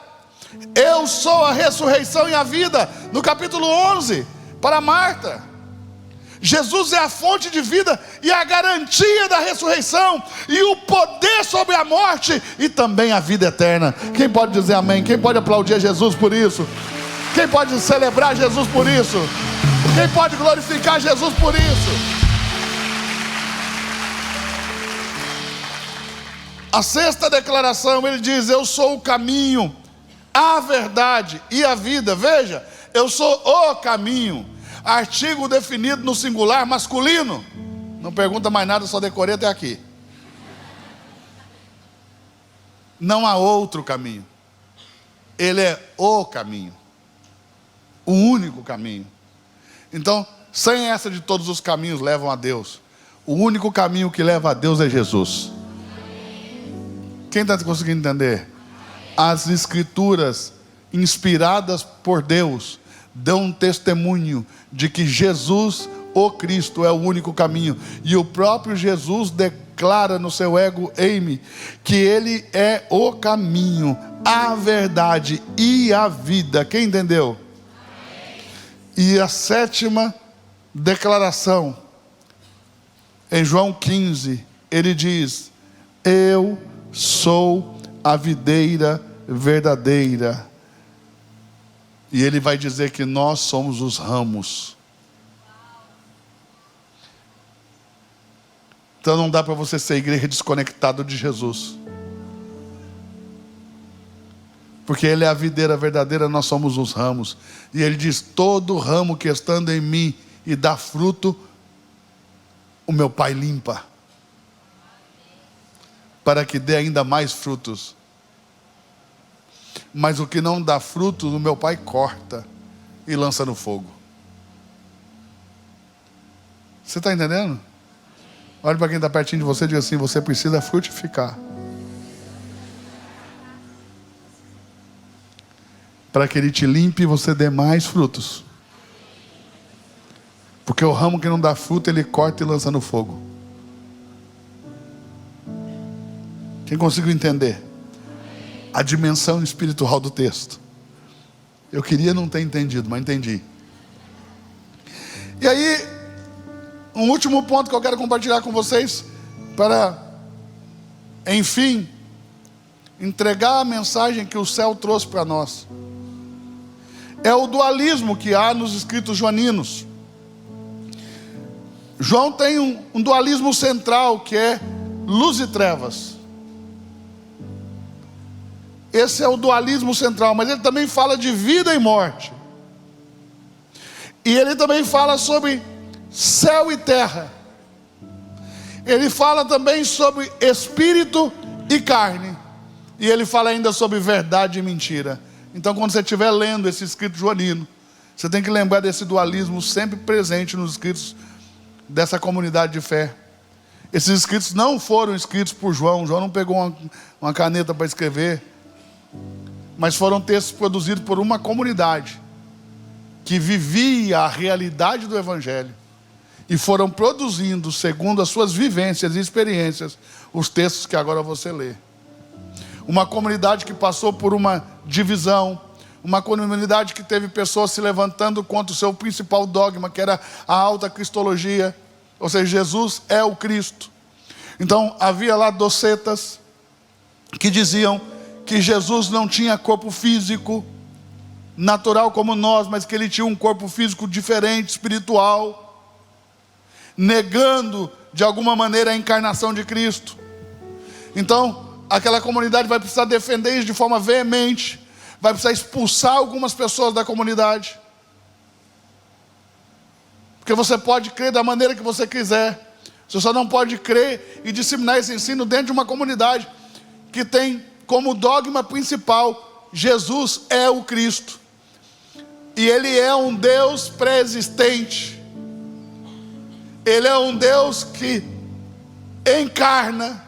eu sou a ressurreição e a vida, no capítulo 11, para Marta. Jesus é a fonte de vida e a garantia da ressurreição, e o poder sobre a morte, e também a vida eterna. Quem pode dizer amém? Quem pode aplaudir a Jesus por isso? Quem pode celebrar Jesus por isso? Quem pode glorificar Jesus por isso? A sexta declaração, ele diz: eu sou o caminho, a verdade e a vida. Veja, eu sou o caminho. Artigo definido no singular masculino. Não pergunta mais nada, só decorei até aqui. Não há outro caminho. Ele é o caminho, o único caminho. Então, sem essa de todos os caminhos levam a Deus, o único caminho que leva a Deus é Jesus. Quem está conseguindo entender? As escrituras, inspiradas por Deus, dão um testemunho de que Jesus, o Cristo, é o único caminho. E o próprio Jesus declara no seu ego Amy que ele é o caminho, a verdade e a vida. Quem entendeu? E a sétima declaração, em João 15, ele diz: eu sou a videira verdadeira. E ele vai dizer que nós somos os ramos. Então não dá para você ser igreja desconectado de Jesus. Porque ele é a videira verdadeira, nós somos os ramos. E ele diz: todo ramo que estando em mim e dá fruto, o meu Pai limpa, para que dê ainda mais frutos. Mas o que não dá fruto, o meu Pai corta e lança no fogo. Você está entendendo? Olhe para quem está pertinho de você e diga assim: você precisa frutificar, para que ele te limpe e você dê mais frutos. Porque o ramo que não dá fruto, ele corta e lança no fogo. Quem conseguiu entender a dimensão espiritual do texto? Eu queria não ter entendido, mas entendi. E aí, um último ponto que eu quero compartilhar com vocês, para, enfim, entregar a mensagem que o céu trouxe para nós, é o dualismo que há nos escritos joaninos. João tem um dualismo central, que é luz e trevas. Esse é o dualismo central, mas ele também fala de vida e morte. E ele também fala sobre céu e terra. Ele fala também sobre espírito e carne. E ele fala ainda sobre verdade e mentira. Então, quando você estiver lendo esse escrito joanino, você tem que lembrar desse dualismo sempre presente nos escritos dessa comunidade de fé. Esses escritos não foram escritos por João. João não pegou uma caneta para escrever, mas foram textos produzidos por uma comunidade que vivia a realidade do Evangelho, e foram produzindo, segundo as suas vivências e experiências, os textos que agora você lê. Uma comunidade que passou por uma divisão, uma comunidade que teve pessoas se levantando contra o seu principal dogma, que era a alta cristologia, ou seja, Jesus é o Cristo. Então havia lá docetas que diziam que Jesus não tinha corpo físico natural como nós, mas que ele tinha um corpo físico diferente, espiritual, negando de alguma maneira a encarnação de Cristo. Então aquela comunidade vai precisar defender isso de forma veemente, vai precisar expulsar algumas pessoas da comunidade, porque você pode crer da maneira que você quiser, você só não pode crer e disseminar esse ensino dentro de uma comunidade que tem como dogma principal: Jesus é o Cristo, e Ele é um Deus pré-existente, Ele é um Deus que encarna.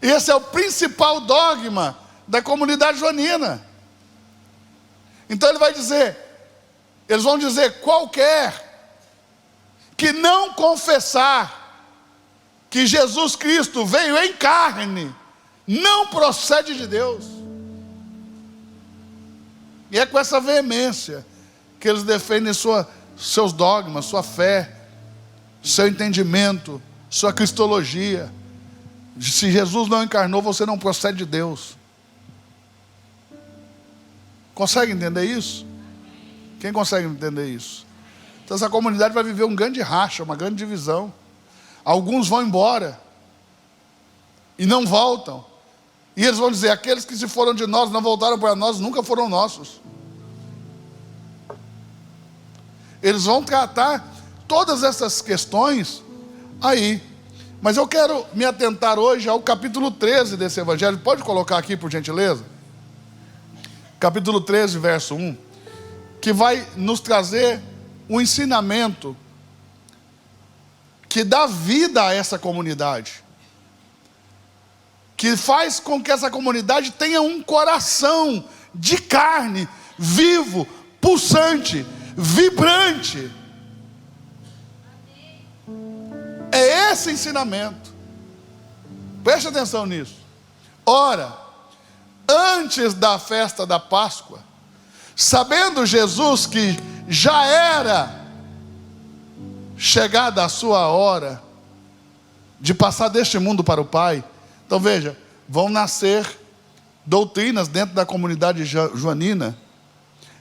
Esse é o principal dogma da comunidade joanina. Então ele vai dizer, eles vão dizer: qualquer que não confessar que Jesus Cristo veio em carne, não procede de Deus. E é com essa veemência que eles defendem seus dogmas, sua fé, seu entendimento, sua cristologia. Se Jesus não encarnou, você não procede de Deus. Consegue entender isso? Quem consegue entender isso? Então essa comunidade vai viver um grande racha, uma grande divisão. Alguns vão embora e não voltam. E eles vão dizer: aqueles que se foram de nós, não voltaram para nós, nunca foram nossos. Eles vão tratar todas essas questões aí. Mas eu quero me atentar hoje ao capítulo 13 desse evangelho. Pode colocar aqui, por gentileza? Capítulo 13, verso 1. Que vai nos trazer um ensinamento que dá vida a essa comunidade, que faz com que essa comunidade tenha um coração de carne, vivo, pulsante, vibrante. É esse ensinamento. Preste atenção nisso. Ora, antes da festa da Páscoa, sabendo Jesus que já era chegada a sua hora, de passar deste mundo para o Pai. Então veja, vão nascer doutrinas dentro da comunidade joanina,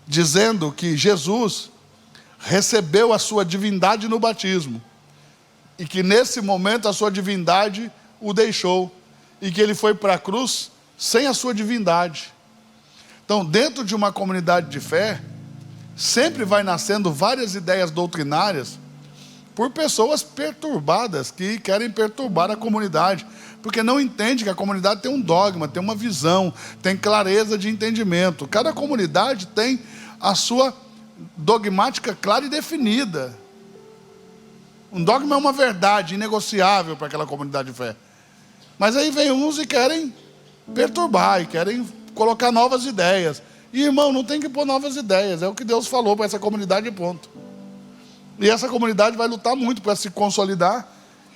dizendo que Jesus recebeu a sua divindade no batismo, e que nesse momento a sua divindade o deixou, e que ele foi para a cruz sem a sua divindade. Então, dentro de uma comunidade de fé, sempre vai nascendo várias ideias doutrinárias por pessoas perturbadas, que querem perturbar a comunidade, porque não entende que a comunidade tem um dogma, tem uma visão, tem clareza de entendimento. Cada comunidade tem a sua dogmática clara e definida. Um dogma é uma verdade inegociável para aquela comunidade de fé. Mas aí vem uns e querem perturbar, e querem colocar novas ideias. E irmão, não tem que pôr novas ideias, é o que Deus falou para essa comunidade, ponto. E essa comunidade vai lutar muito para se consolidar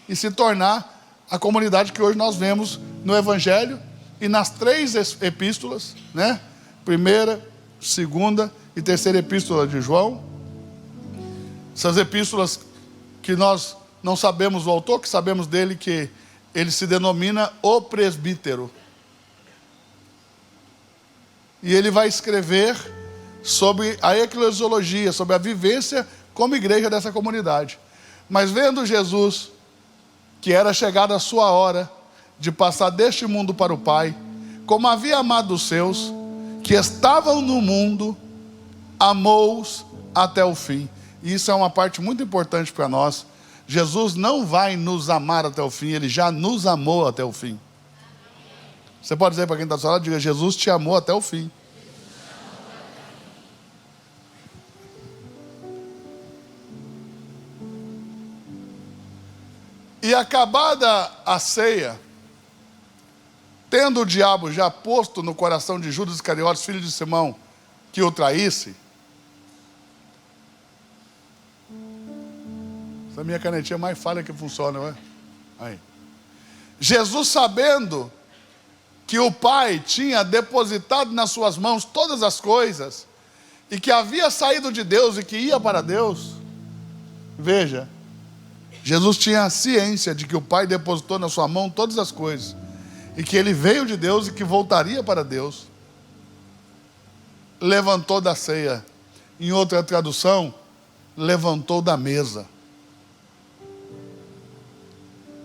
e se tornar a comunidade que hoje nós vemos no Evangelho e nas 3 epístolas, né? 1ª, 2ª e 3ª epístola de João. Essas epístolas que nós não sabemos o autor, que sabemos dele que ele se denomina o presbítero. E ele vai escrever sobre a eclesiologia, sobre a vivência como igreja dessa comunidade. Mas vendo Jesus, que era chegada a sua hora de passar deste mundo para o Pai, como havia amado os seus, que estavam no mundo, amou-os até o fim. E isso é uma parte muito importante para nós. Jesus não vai nos amar até o fim, Ele já nos amou até o fim. Você pode dizer para quem está do seu lado, diga: Jesus te amou até o fim. E acabada a ceia, tendo o diabo já posto no coração de Judas Iscariotes, filho de Simão, que o traísse. Essa minha canetinha mais falha que funciona, não é? Aí. Jesus, sabendo que o Pai tinha depositado nas suas mãos todas as coisas, e que havia saído de Deus e que ia para Deus, veja, Jesus tinha a ciência de que o Pai depositou na sua mão todas as coisas, e que ele veio de Deus e que voltaria para Deus. Levantou da ceia. Em outra tradução, levantou da mesa.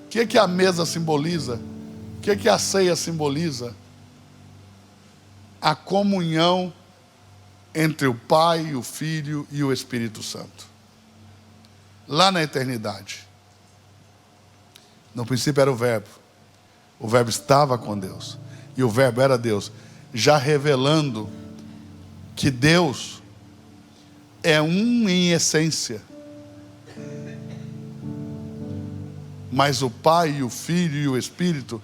O que a mesa simboliza? O que a ceia simboliza? A comunhão entre o Pai, o Filho e o Espírito Santo. Lá na eternidade. No princípio era o Verbo. O Verbo estava com Deus. E o Verbo era Deus. Já revelando que Deus é um em essência. Mas o Pai, o Filho e o Espírito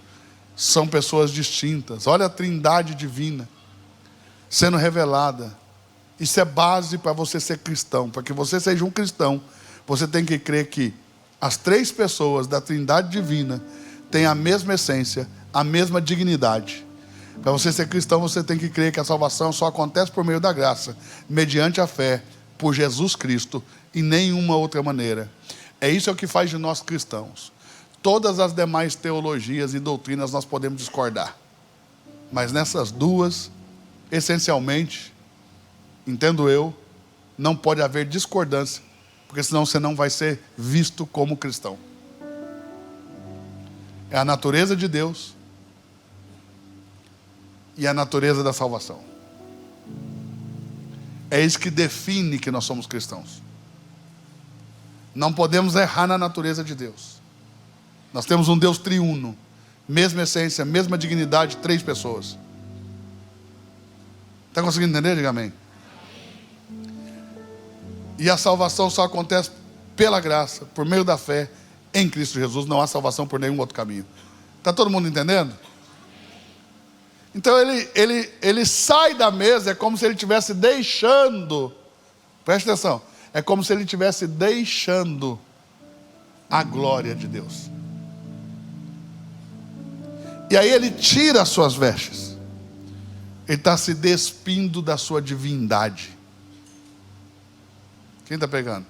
são pessoas distintas. Olha a trindade divina sendo revelada. Isso é base para você ser cristão. Para que você seja um cristão, você tem que crer que as 3 pessoas da trindade divina têm a mesma essência, a mesma dignidade. Para você ser cristão, você tem que crer que a salvação só acontece por meio da graça, mediante a fé, por Jesus Cristo, e nenhuma outra maneira. É isso que faz de nós cristãos. Todas as demais teologias e doutrinas nós podemos discordar. Mas nessas 2, essencialmente, entendo eu, não pode haver discordância, porque senão você não vai ser visto como cristão. É a natureza de Deus e a natureza da salvação. É isso que define que nós somos cristãos. Não podemos errar na natureza de Deus. Nós temos um Deus triuno, mesma essência, mesma dignidade, 3 pessoas. Está conseguindo entender? Diga amém. E a salvação só acontece pela graça, por meio da fé em Cristo Jesus. Não há salvação por nenhum outro caminho. Está todo mundo entendendo? Então ele sai da mesa, é como se ele estivesse deixando, preste atenção, é como se ele estivesse deixando a glória de Deus. E aí ele tira as suas vestes. Ele está se despindo da sua divindade. Quem está pegando?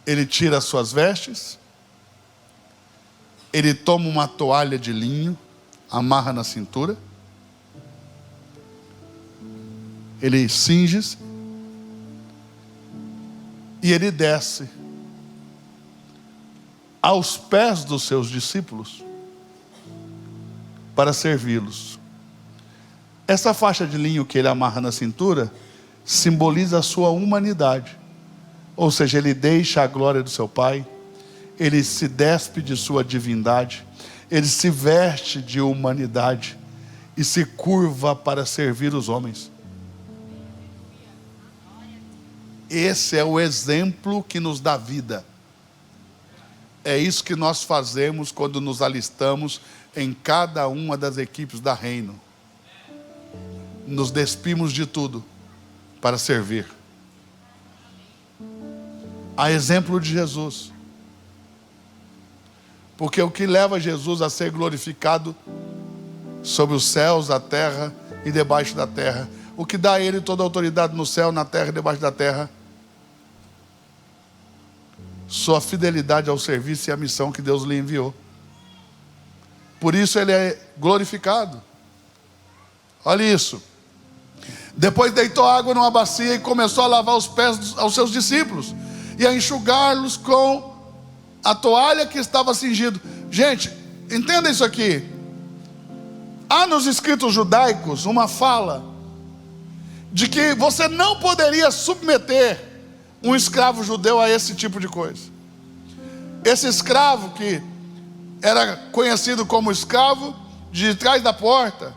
Ele tira as suas vestes ele toma uma toalha de linho, amarra na cintura, ele cinge-se e ele desce aos pés dos seus discípulos para servi-los. Essa faixa de linho que ele amarra na cintura simboliza a sua humanidade. Ou seja, ele deixa a glória do seu Pai, ele se despe de sua divindade, ele se veste de humanidade e se curva para servir os homens. Esse é o exemplo que nos dá vida. É isso que nós fazemos quando nos alistamos em cada uma das equipes da Reino. Nos despimos de tudo para servir. A exemplo de Jesus. Porque o que leva Jesus a ser glorificado sobre os céus, a terra e debaixo da terra, o que dá a ele toda a autoridade no céu, na terra e debaixo da terra, sua fidelidade ao serviço e à missão que Deus lhe enviou. Por isso ele é glorificado. Olha isso. Depois deitou água numa bacia e começou a lavar os pés aos seus discípulos e a enxugá-los com a toalha que estava cingido. Gente, entenda isso aqui. Há nos escritos judaicos uma fala de que você não poderia submeter um escravo judeu a esse tipo de coisa. Esse escravo que era conhecido como escravo de trás da porta,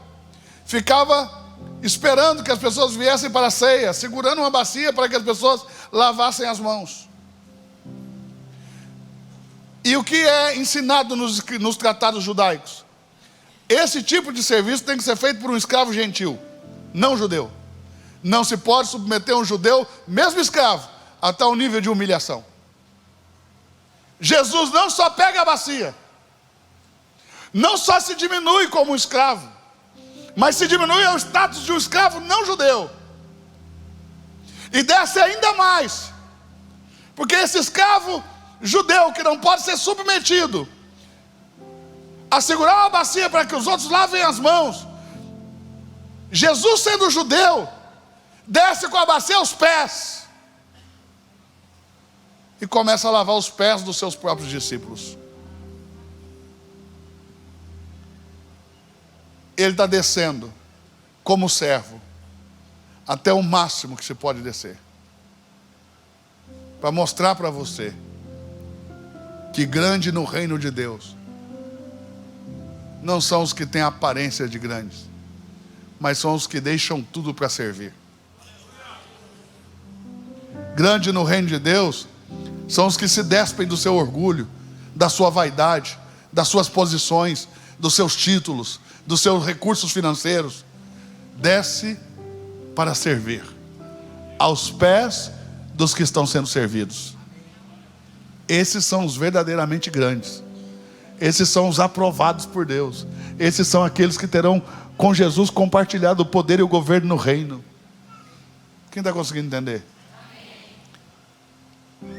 ficava esperando que as pessoas viessem para a ceia, segurando uma bacia para que as pessoas lavassem as mãos. E o que é ensinado nos tratados judaicos? Esse tipo de serviço tem que ser feito por um escravo gentil, não judeu. Não se pode submeter um judeu, mesmo escravo, a tal nível de humilhação. Jesus não só pega a bacia, não só se diminui como um escravo, mas se diminui ao status de um escravo não judeu. E desce ainda mais, porque esse escravo judeu que não pode ser submetido a segurar uma bacia para que os outros lavem as mãos, Jesus, sendo judeu, desce com a bacia aos pés e começa a lavar os pés dos seus próprios discípulos. Ele está descendo como servo até o máximo que se pode descer, para mostrar para você que grande no reino de Deus não são os que têm aparência de grandes, mas são os que deixam tudo para servir. Grande no reino de Deus são os que se despem do seu orgulho, da sua vaidade, das suas posições, dos seus títulos, dos seus recursos financeiros. Desce para servir aos pés dos que estão sendo servidos. Esses são os verdadeiramente grandes. Esses são os aprovados por Deus. Esses são aqueles que terão com Jesus compartilhado o poder e o governo no reino. Quem está conseguindo entender?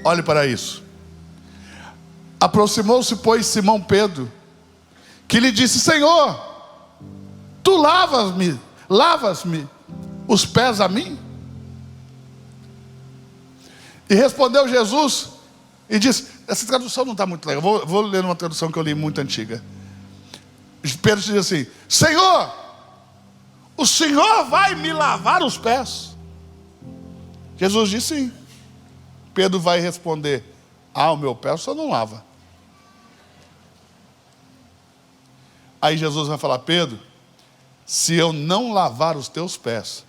Olhe para isso. Aproximou-se, pois, Simão Pedro, que lhe disse: Senhor, tu lavas-me os pés a mim? E respondeu Jesus e disse, essa tradução não está muito legal, vou ler uma tradução que eu li muito antiga. Pedro diz assim: Senhor, o Senhor vai me lavar os pés? Jesus disse sim. Pedro vai responder: o meu pé o Senhor não lava. Aí Jesus vai falar: Pedro, se eu não lavar os teus pés,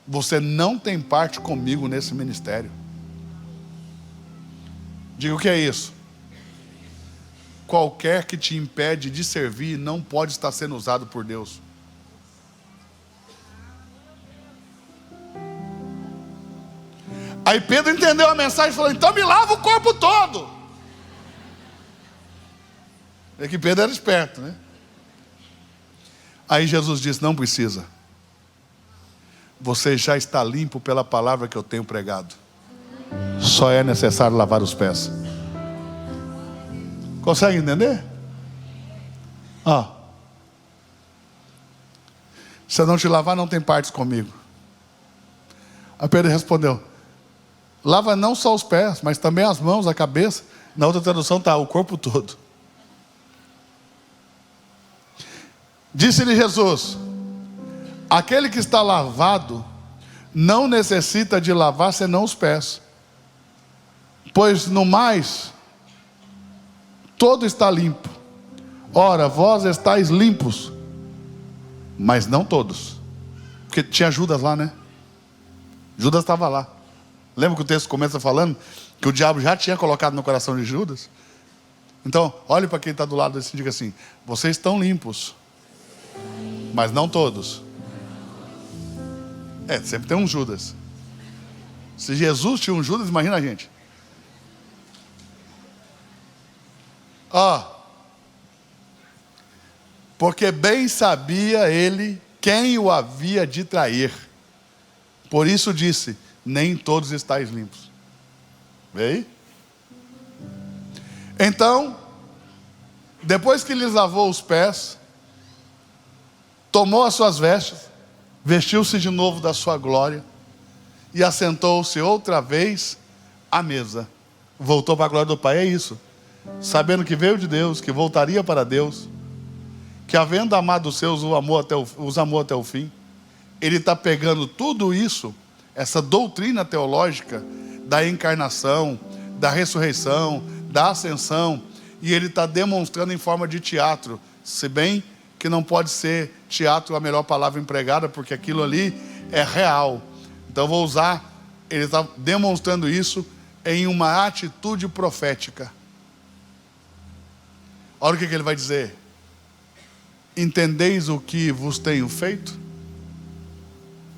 você não tem parte comigo nesse ministério. Diga, o que é isso? Qualquer que te impede de servir não pode estar sendo usado por Deus. Aí Pedro entendeu a mensagem e falou: então me lava o corpo todo. É que Pedro era esperto, né? Aí Jesus disse: não precisa. Você já está limpo pela palavra que eu tenho pregado. Só é necessário lavar os pés. Consegue entender? Ó. Se eu não te lavar, não tem partes comigo. Aí Pedro respondeu: lava não só os pés, mas também as mãos, a cabeça. Na outra tradução está o corpo todo. Disse-lhe Jesus: aquele que está lavado não necessita de lavar senão os pés, pois no mais todo está limpo. Ora, vós estáis limpos, mas não todos. Porque tinha Judas lá, né? Judas estava lá. Lembra que o texto começa falando que o diabo já tinha colocado no coração de Judas? Então, olhe para quem está do lado desse e diga assim: vocês estão limpos, mas não todos. Sempre tem um Judas. Se Jesus tinha um Judas, imagina a gente. Porque bem sabia ele quem o havia de trair. Por isso disse: nem todos estáis limpos. Vê aí? Então, depois que lhes lavou os pés, tomou as suas vestes, vestiu-se de novo da sua glória e assentou-se outra vez à mesa. Voltou para a glória do Pai. É isso. Sabendo que veio de Deus, que voltaria para Deus, que havendo amado os seus, os amou até o fim. Ele está pegando tudo isso, essa doutrina teológica da encarnação, da ressurreição, da ascensão, e ele está demonstrando em forma de teatro, se bem que não pode ser teatro a melhor palavra empregada, porque aquilo ali é real. Então eu vou usar, ele está demonstrando isso em uma atitude profética. Olha o que ele vai dizer: entendeis o que vos tenho feito?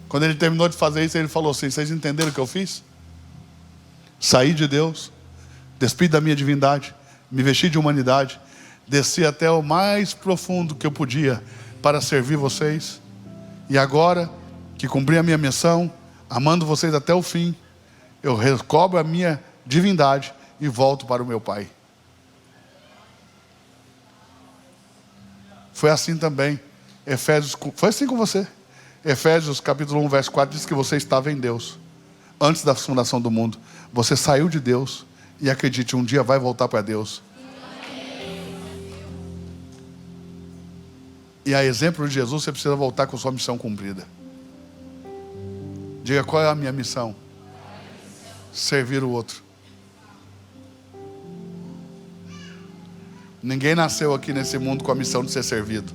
Quando ele terminou de fazer isso, ele falou assim: vocês entenderam o que eu fiz? Saí de Deus, despi da minha divindade, me vesti de humanidade, desci até o mais profundo que eu podia para servir vocês, e agora que cumpri a minha missão, amando vocês até o fim, eu recobro a minha divindade e volto para o meu Pai. Foi assim também Efésios, foi assim com você. Efésios capítulo 1 verso 4 diz que você estava em Deus antes da fundação do mundo. Você saiu de Deus e acredite, um dia vai voltar para Deus. E a exemplo de Jesus, você precisa voltar com sua missão cumprida. Diga: qual é a minha missão? Servir o outro. Ninguém nasceu aqui nesse mundo com a missão de ser servido.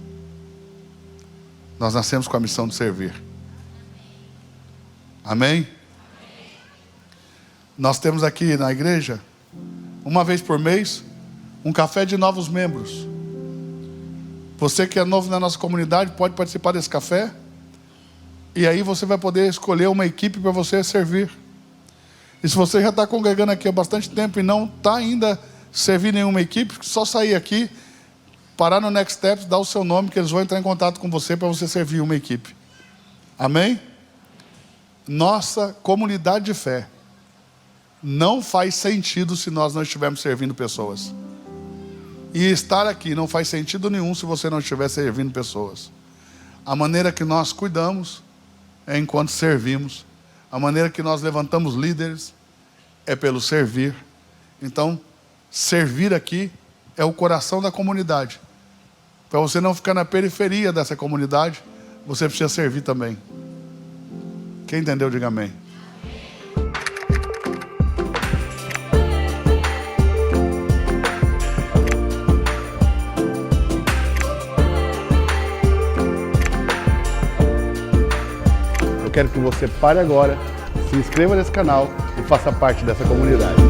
Nós nascemos com a missão de servir. Amém? Nós temos aqui na igreja, uma vez por mês, um café de novos membros. Você que é novo na nossa comunidade pode participar desse café. E aí você vai poder escolher uma equipe para você servir. E se você já está congregando aqui há bastante tempo e não está ainda servindo nenhuma equipe, só sair aqui, parar no Next Steps, dar o seu nome, que eles vão entrar em contato com você para você servir uma equipe. Amém? Nossa comunidade de fé não faz sentido se nós não estivermos servindo pessoas. E estar aqui não faz sentido nenhum se você não estiver servindo pessoas. A maneira que nós cuidamos é enquanto servimos. A maneira que nós levantamos líderes é pelo servir. Então, servir aqui é o coração da comunidade. Para você não ficar na periferia dessa comunidade, você precisa servir também. Quem entendeu, diga amém. Eu quero que você pare agora, se inscreva nesse canal e faça parte dessa comunidade.